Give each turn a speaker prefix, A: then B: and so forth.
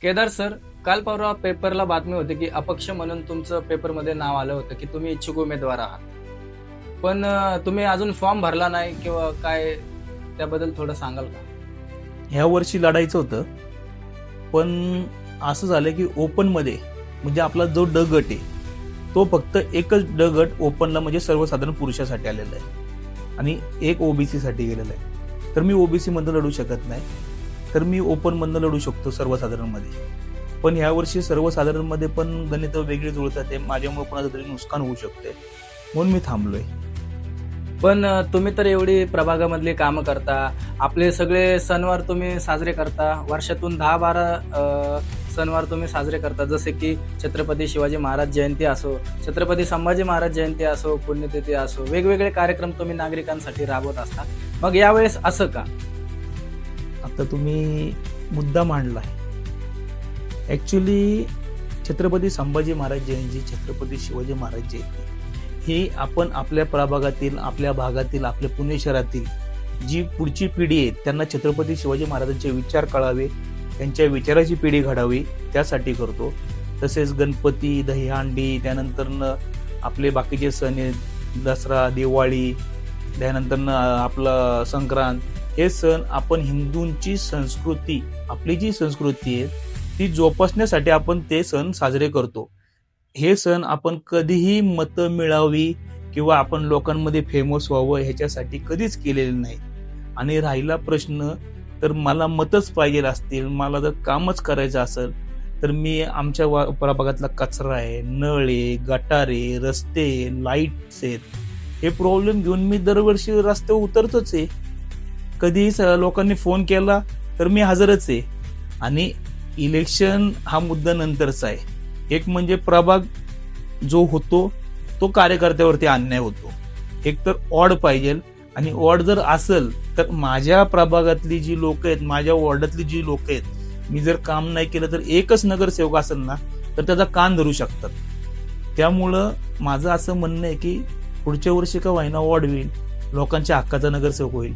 A: Kedar sir, काल परवा पेपरला बातमी होती की अपक्ष म्हणून तुमचं पेपरमध्ये नाव आलं होतं की तुम्ही इच्छुक उमेदवार आहात. पण तुम्ही अजून फॉर्म भरला नाही किंवा काय, त्याबद्दल थोडं सांगाल का?
B: ह्या वर्षी लढायचं होतं, पण असं झालं की ओपनमध्ये म्हणजे आपला जो ड गट आहे तो फक्त एकच ड गट ओपनला म्हणजे सर्वसाधारण पुरुषासाठी आलेला आहे आणि एक ओबीसी साठी गेलेला आहे. तर मी ओबीसी मधनं लढू शकत नाही, तर मी ओपन मधनं लढू शकतो सर्वसाधारण मध्ये. पण ह्या वर्षी सर्वसाधारण मध्ये पण गणित वेगळी जुळतात, ते माझ्यामुळे कोणाचं तरी नुकसान होऊ शकते म्हणून मी थांबलोय.
A: पण तुम्ही तर एवढी प्रभागामधली कामं करता, आपले सगळे सणवार तुम्ही साजरे करता, वर्षातून 10-12 सणवार तुम्ही साजरे करता, जसे की छत्रपती शिवाजी महाराज जयंती असो, छत्रपती संभाजी महाराज जयंती असो, पुण्यतिथी असो, वेगवेगळे कार्यक्रम तुम्ही नागरिकांसाठी राबवत असता. मग यावेळेस असं का?
B: आता तुम्ही मुद्दा मांडलाय. ऍक्च्युली छत्रपती संभाजी महाराज जयंती, छत्रपती शिवाजी महाराज जयंती हे आपण आपल्या प्रभागातील, आपल्या भागातील, आपल्या पुणे शहरातील जी पुढची पिढी आहे त्यांना छत्रपती शिवाजी महाराजांचे विचार कळावे, त्यांच्या विचाराची पिढी घडावी त्यासाठी करतो. तसेच गणपती, दहीहंडी, त्यानंतर आपले बाकीचे सण आहेत, दसरा, दिवाळी, त्यानंतर आपलं संक्रांत, हे सण आपण हिंदूंची संस्कृती, आपली जी संस्कृती आहे ती जोपासण्यासाठी आपण ते सण साजरे करतो. हे सण आपण कधीही मतं मिळावी किंवा आपण लोकांमध्ये फेमस व्हावं ह्याच्यासाठी कधीच केलेले नाही. आणि राहिला प्रश्न, तर मला मतच पाहिजे असतील, मला जर कामच करायचं असेल तर मी आमच्या प्रभागातला कचरा आहे, नळ आहे, गटारे, रस्ते, लाईट्स आहेत, हे प्रॉब्लेम घेऊन मी दरवर्षी रस्त्यावर उतरतोच आहे. कधी लोकांनी फोन केला तर मी हजरच आहे. आणि इलेक्शन हा मुद्दा नंतरचा आहे. एक म्हणजे प्रभाग जो होतो तो कार्यकर्त्यावरती अन्याय होतो. एक तर ऑड पाहिजे, आणि ऑड जर असेल तर माझ्या प्रभागातली जी लोक आहेत, माझ्या वॉर्डातली जी लोक आहेत, मी जर काम नाही केलं तर एकच नगरसेवक असेल ना तर त्याचा कान धरू शकतात. त्यामुळं माझं असं म्हणणं आहे की पुढच्या वर्षी का व्हायना ऑड होईल, लोकांच्या हक्काचा नगरसेवक होईल.